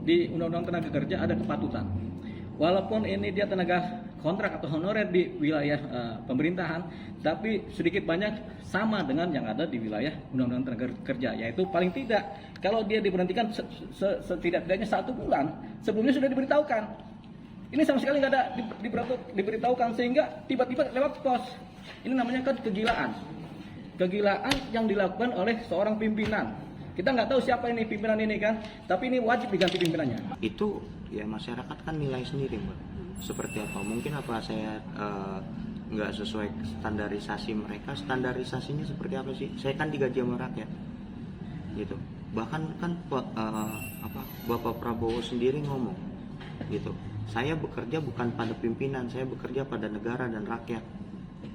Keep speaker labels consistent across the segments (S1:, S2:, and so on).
S1: di Undang-Undang Tenaga Kerja ada kepatutan. Walaupun ini dia tenaga kontrak atau honorer di wilayah pemerintahan, tapi sedikit banyak sama dengan yang ada di wilayah Undang-Undang Tenaga Kerja, yaitu paling tidak kalau dia diberhentikan setidak-tidaknya 1 bulan sebelumnya sudah diberitahukan. Ini sama sekali nggak ada diberitahukan, sehingga tiba-tiba lewat pos. Ini namanya kan kegilaan yang dilakukan oleh seorang pimpinan. Kita nggak tahu siapa ini pimpinan ini kan, tapi ini wajib diganti pimpinannya.
S2: Itu ya masyarakat kan nilai sendiri, Mbak. Seperti apa? Mungkin apa saya nggak sesuai standarisasi mereka. Standarisasinya seperti apa sih? Saya kan digaji sama rakyat, gitu. Bahkan kan Bapak Prabowo sendiri ngomong, gitu. Saya bekerja bukan pada pimpinan, saya bekerja pada negara dan rakyat,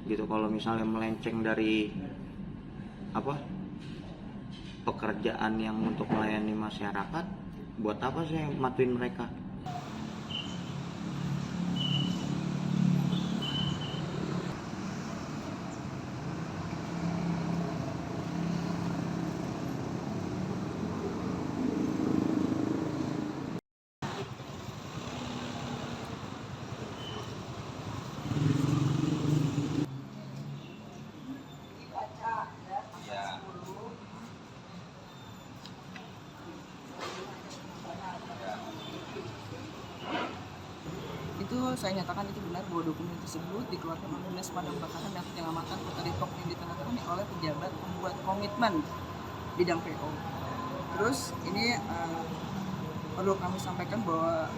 S2: gitu. Kalau misalnya melenceng dari pekerjaan yang untuk melayani masyarakat, buat apa saya matuin mereka?
S3: Itu saya nyatakan itu benar bahwa dokumen tersebut dikeluarkan oleh Dinas Pemadam Kebakaran dan Penyelamatan Kota Depok yang ditandatangani oleh pejabat pembuat komitmen bidang PO. Terus ini perlu kami sampaikan bahwa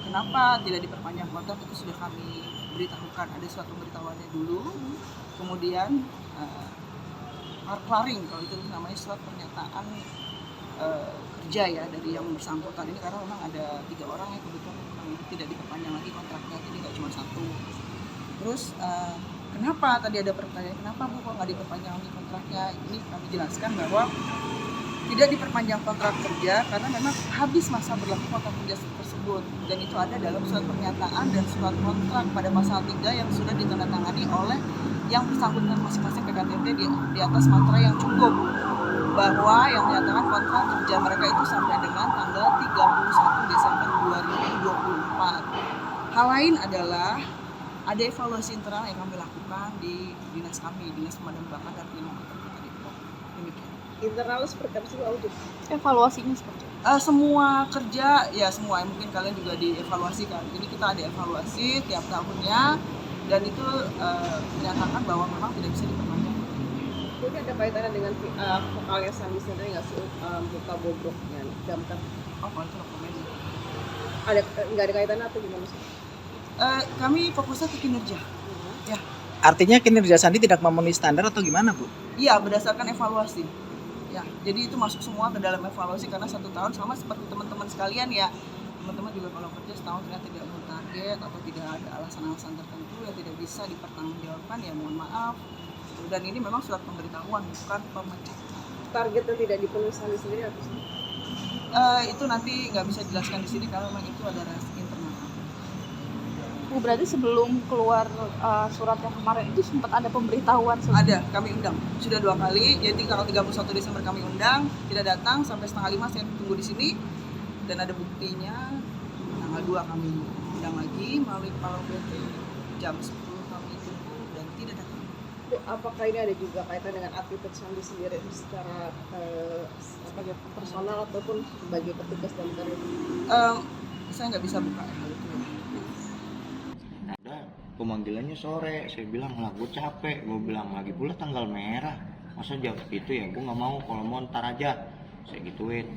S3: kenapa tidak diperpanjang kontrak itu sudah kami beritahukan. Ada suatu pemberitahuannya dulu, kemudian harklaring, kalau itu namanya surat pernyataan kerja ya dari yang bersangkutan ini, karena memang ada 3 orang yang kebetulan tidak diperpanjang lagi kontraknya, jadi nggak cuma 1. Terus kenapa tadi ada pertanyaan, kenapa Bu kok nggak diperpanjang lagi kontraknya? Ini kami jelaskan bahwa tidak diperpanjang kontrak kerja karena memang habis masa berlaku kontrak kerja tersebut, dan itu ada dalam surat pernyataan dan surat kontrak pada pasal 3 yang sudah ditandatangani oleh yang bersangkutan masing-masing PKTT di atas materai yang cukup, bahwa yang menyatakan kontrak kerja mereka itu sampai dengan tanggal 31 Desember 2024. Hal lain adalah ada evaluasi internal yang kami lakukan di dinas kami, Dinas Pemadam Kebakaran dan Penyelamatan Kota Depok. Demikian.
S4: Internal seperti apa sih audit?
S3: Evaluasinya seperti semua kerja ya, semua mungkin kalian juga dievaluasikan. Ini kita ada evaluasi tiap tahunnya, dan itu menyatakan bahwa memang tidak bisa diperpanjang.
S4: Ini ada kaitannya dengan vokalnya Sandi sendiri nggak sih, muka bobroknya damkar?
S3: Oh, kalau itu rekomendasi.
S4: Nggak ada kaitannya atau gimana sih?
S3: Kami fokusnya ke kinerja. Ya.
S5: Artinya kinerja Sandi tidak memenuhi standar atau gimana, Bu?
S3: Iya, berdasarkan evaluasi. Ya, jadi itu masuk semua ke dalam evaluasi karena 1 tahun sama seperti teman-teman sekalian ya. Teman-teman juga kalau kerja setahun ternyata tidak memenuhi target atau tidak ada alasan-alasan tertentu yang tidak bisa dipertanggungjawabkan, ya mohon maaf. Dan ini memang surat pemberitahuan, bukan pemecatan.
S4: Target yang tidak dipenuhi Sandi sendiri apa sih?
S3: Itu nanti nggak bisa dijelaskan di sini karena memang itu ada rahasia internal.
S6: Bu, berarti sebelum keluar surat yang kemarin itu sempat ada pemberitahuan sebelumnya?
S3: Ada, kami undang. Sudah 2 kali, jadi tanggal 31 Desember kami undang, tidak datang, sampai setengah 5 saya tunggu di sini. Dan ada buktinya, tanggal 2 kami undang lagi melalui kepala PT, jam 10 kami tunggu dan tidak datang.
S4: Bu, apakah ini ada juga kaitan dengan aktivitas Sandi sendiri secara personal ataupun sebagai petugas damkar itu?
S3: Saya nggak bisa buka hal itu ya.
S2: Ada pemanggilannya sore, saya bilang lah gue capek, gue bilang lagi pula tanggal merah, masa jam itu ya, gue nggak mau, kalau mau ntar aja, saya gituin.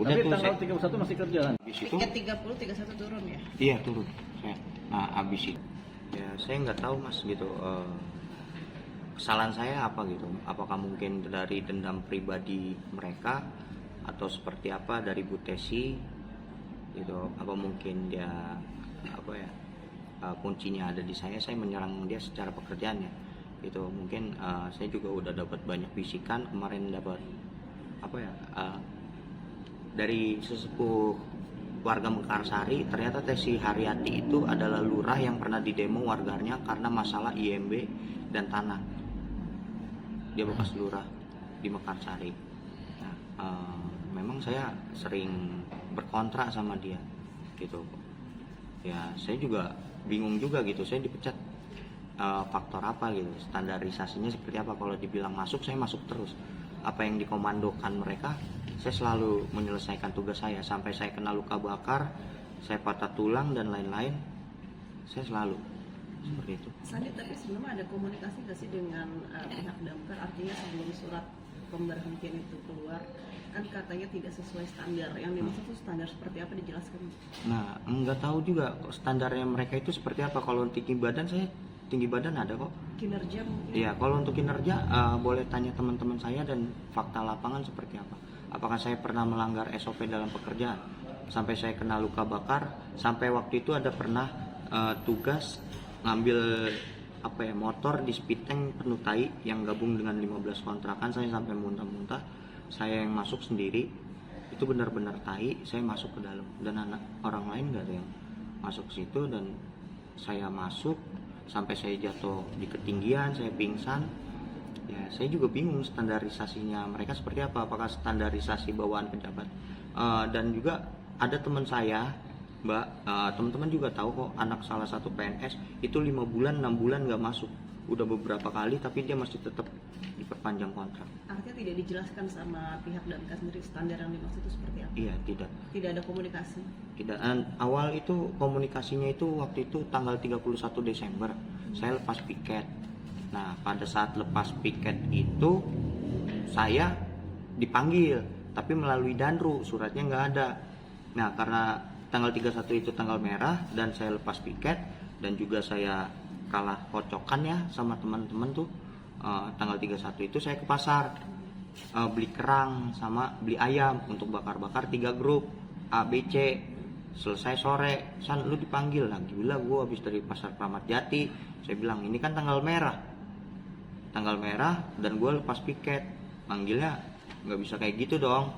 S2: Udah.
S1: Tapi
S2: tuh
S1: tanggal
S2: saya
S1: 31 masih kerja kan?
S2: habis itu,
S3: Tiket 30, 31 turun ya?
S2: iya turun saya. Nah habis itu ya saya nggak tahu mas gitu, kesalahan saya apa gitu, apakah mungkin dari dendam pribadi mereka atau seperti apa dari Bu Tesi gitu, apa mungkin dia kuncinya ada di saya menyerang dia secara pekerjaannya gitu. Mungkin saya juga udah dapat banyak bisikan kemarin, dapat dari sesepuh warga Mekarsari, ternyata Tesi Haryati itu adalah lurah yang pernah didemo warganya karena masalah IMB dan tanah. Dia bekas lurah di Mekarsari. Nah, memang saya sering berkontrak sama dia gitu. Ya saya juga bingung juga gitu, saya dipecat faktor apa gitu, standarisasinya seperti apa. Kalau dibilang masuk, saya masuk terus. Apa yang dikomandokan mereka, saya selalu menyelesaikan tugas saya. Sampai saya kena luka bakar, saya patah tulang dan lain-lain, saya selalu seperti itu.
S4: Sandi, tapi sebelumnya ada komunikasi nggak sih dengan pihak damkar? Artinya sebelum surat pemberhentian itu keluar, kan katanya tidak sesuai standar. Yang dimaksud itu standar seperti apa, dijelaskan?
S2: Nah, nggak tahu juga standarnya mereka itu seperti apa. Kalau tinggi badan, saya tinggi badan ada kok.
S4: Kinerja mungkin?
S2: Iya, kalau untuk kinerja boleh tanya teman-teman saya dan fakta lapangan seperti apa. Apakah saya pernah melanggar SOP dalam pekerjaan sampai saya kena luka bakar? Sampai waktu itu ada pernah tugas ngambil motor di speed tank penuh tai yang gabung dengan 15 kontrakan. Saya sampai muntah-muntah. Saya yang masuk sendiri. Itu benar-benar tai. Saya masuk ke dalam dan orang lain nggak ada yang masuk ke situ, dan saya masuk sampai saya jatuh di ketinggian, saya pingsan. Ya, saya juga bingung standarisasinya mereka seperti apa. Apakah standarisasi bawaan pejabat? Dan juga ada teman saya, Mbak, teman-teman juga tahu kok, anak salah satu PNS itu 5 bulan 6 bulan nggak masuk, udah beberapa kali, tapi dia masih tetap diperpanjang kontrak.
S4: Artinya tidak dijelaskan sama pihak damkar sendiri standar yang dimaksud itu seperti apa?
S2: Iya, tidak.
S4: Tidak ada komunikasi?
S2: Tidak. Awal itu komunikasinya itu waktu itu tanggal 31 Desember saya lepas piket. Nah, pada saat lepas piket itu saya dipanggil, tapi melalui Danru, suratnya nggak ada. Nah, karena tanggal 31 itu tanggal merah dan saya lepas piket, dan juga saya kalah kocokan ya sama teman-teman tuh, tanggal 31 itu saya ke pasar beli kerang sama beli ayam untuk bakar-bakar 3 grup A, B, C. Selesai sore, San, lu dipanggil lagi. Gila, gue habis dari pasar Kramat Jati. Saya bilang, ini kan tanggal merah dan gue lepas piket, manggilnya nggak bisa kayak gitu dong.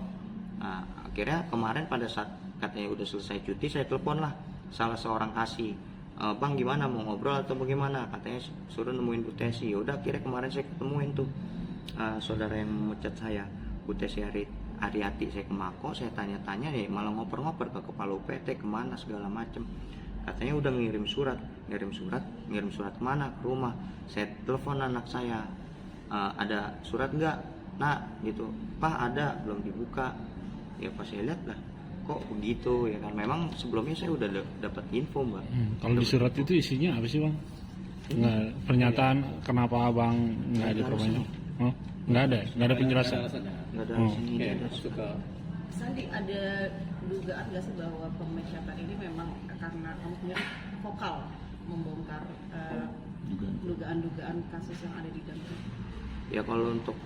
S2: Nah, akhirnya kemarin pada saat katanya udah selesai cuti, saya telepon lah salah seorang kasih, bang gimana, mau ngobrol atau bagaimana? Katanya suruh nemuin Bu Tesi. Yaudah, akhirnya kemarin saya ketemuin tuh saudara yang memecat saya, Bu Tesi Ariati. Saya ke Mako, saya tanya-tanya nih, malah ngoper-ngoper ke kepala UPT kemana segala macem. Katanya udah ngirim surat kemana? Ke rumah. Saya telepon anak saya, ada surat nggak? Nah gitu, Pak ada, belum dibuka. Ya pas saya lihat lah, kok begitu ya kan. Memang sebelumnya saya udah dapat info, Mbak.
S7: Kalau di surat itu isinya apa sih, Bang? Nggak, pernyataan kenapa Abang nggak diperpanjang? Oh, nggak ada penjelasan.
S2: Nggak ada
S7: Oh.
S2: sini.
S1: Oke,
S2: Ada.
S1: masuk ke
S4: Sandi, ada dugaan nggak sih bahwa pemecatan ini memang karena kamu sendiri vokal membongkar dugaan-dugaan kasus yang ada di damkar?
S2: Ya kalau untuk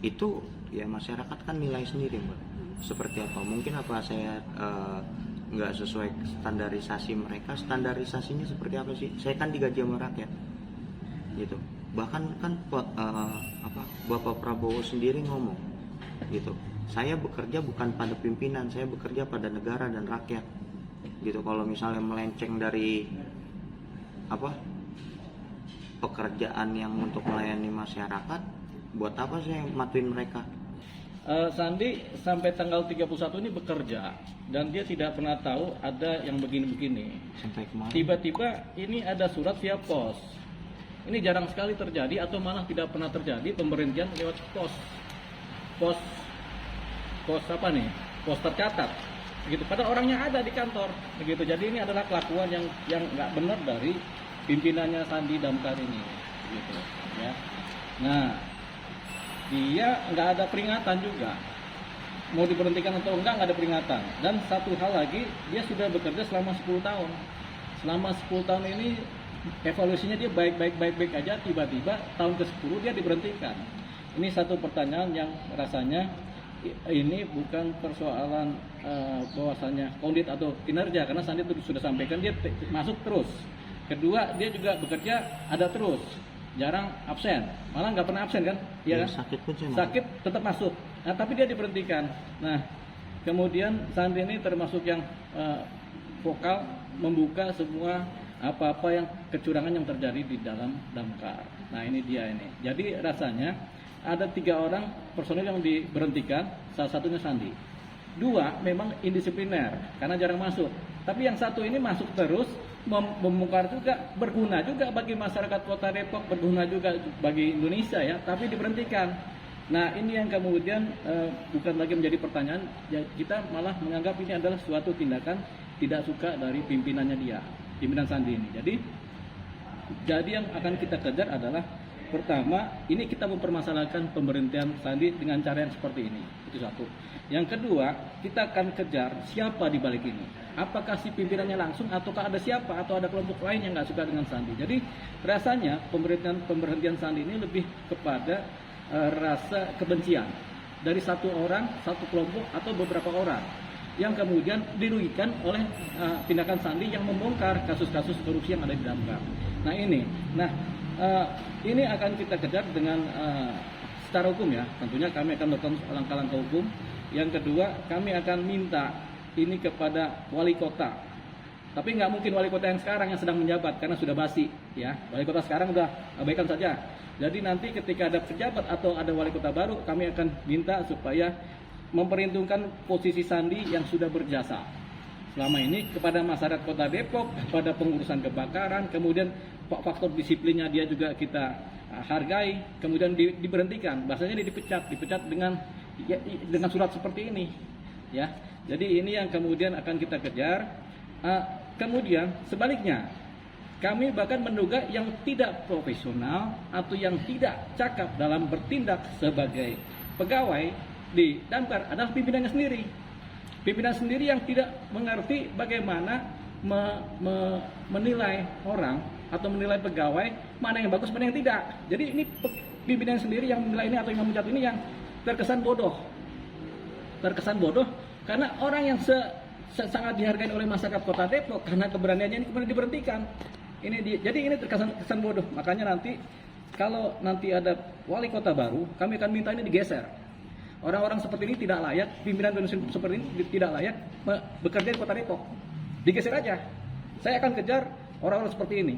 S2: itu ya masyarakat kan nilai sendiri, Mbak. Seperti apa? Mungkin apa saya nggak sesuai standarisasi mereka. Standarisasinya seperti apa sih? Saya kan digaji sama rakyat, gitu. Bahkan kan Bapak Prabowo sendiri ngomong, gitu. Saya bekerja bukan pada pimpinan, saya bekerja pada negara dan rakyat, gitu. Kalau misalnya melenceng dari pekerjaan yang untuk melayani masyarakat, buat apa saya matuin mereka?
S1: Sandi sampai tanggal 31 ini bekerja dan dia tidak pernah tahu ada yang begini-begini.
S2: Sampai kemarin.
S1: Tiba-tiba ini ada surat via pos. Ini jarang sekali terjadi atau malah tidak pernah terjadi pemberhentian lewat pos apa nih? Pos tercatat. Begitu. Padahal orangnya ada di kantor. Begitu. Jadi ini adalah kelakuan yang nggak benar dari pimpinannya Sandi Damkar ini. Begitu. Ya. Nah, dia nggak ada peringatan juga. Mau diberhentikan atau enggak ada peringatan. Dan satu hal lagi, dia sudah bekerja selama 10 tahun. Selama 10 tahun ini evaluasinya dia baik-baik aja, tiba-tiba tahun ke-10 dia diberhentikan. Ini satu pertanyaan yang rasanya ini bukan persoalan bahwasannya kondit atau kinerja, karena Sandi itu sudah sampaikan dia masuk terus. Kedua, dia juga bekerja ada terus, jarang absen, malah nggak pernah absen kan? Iya kan?
S2: Sakit pun saya
S1: Sakit tetap masuk. Nah, tapi dia diberhentikan. Nah, kemudian Sandi ini termasuk yang vokal membuka semua apa-apa yang kecurangan yang terjadi di dalam damkar. Nah, ini dia ini. Jadi rasanya ada 3 orang personil yang diberhentikan, salah satunya Sandi. 2 memang indisipliner karena jarang masuk. Tapi yang satu ini masuk terus, membongkar juga, berguna juga bagi masyarakat Kota Depok, berguna juga bagi Indonesia ya, tapi diberhentikan. Nah ini yang kemudian bukan lagi menjadi pertanyaan, ya, kita malah menganggap ini adalah suatu tindakan tidak suka dari pimpinannya dia, pimpinan Sandi ini. Jadi yang akan kita kejar adalah pertama, ini kita mempermasalahkan pemberhentian Sandi dengan cara yang seperti ini, itu satu. Yang kedua, kita akan kejar siapa di balik ini. Apakah si pimpinannya langsung, ataukah ada siapa, atau ada kelompok lain yang nggak suka dengan Sandi. Jadi rasanya pemberhentian Sandi ini lebih kepada rasa kebencian dari satu orang, satu kelompok, atau beberapa orang yang kemudian dirugikan oleh tindakan Sandi yang membongkar kasus-kasus korupsi yang ada di Damkar. Nah ini akan kita kejar dengan secara hukum ya. Tentunya kami akan melakukan langkah-langkah hukum. Yang kedua, kami akan minta ini kepada wali kota. Tapi nggak mungkin wali kota yang sekarang yang sedang menjabat karena sudah basi ya. Wali kota sekarang udah abaikan saja. Jadi nanti ketika ada pejabat atau ada wali kota baru, kami akan minta supaya memperhitungkan posisi Sandi yang sudah berjasa selama ini kepada masyarakat Kota Depok, kepada pengurusan kebakaran, kemudian faktor disiplinnya dia juga kita hargai, kemudian diberhentikan, bahasanya dia dipecat dengan surat seperti ini, ya. Jadi ini yang kemudian akan kita kejar. Kemudian sebaliknya, kami bahkan menduga yang tidak profesional atau yang tidak cakap dalam bertindak sebagai pegawai di Damkar adalah pimpinannya sendiri. Pimpinan sendiri yang tidak mengerti bagaimana menilai orang atau menilai pegawai mana yang bagus, mana yang tidak. Jadi ini pimpinan sendiri yang menilai ini atau yang memecat ini yang terkesan bodoh. Terkesan bodoh karena orang yang sangat dihargai oleh masyarakat Kota Depok karena keberaniannya ini kemudian diberhentikan. Jadi ini terkesan bodoh. Makanya nanti kalau nanti ada wali kota baru, kami akan minta ini digeser. Orang-orang seperti ini tidak layak, pimpinan seperti ini tidak layak bekerja di Kota Depok. Digeser aja. Saya akan kejar orang-orang seperti ini.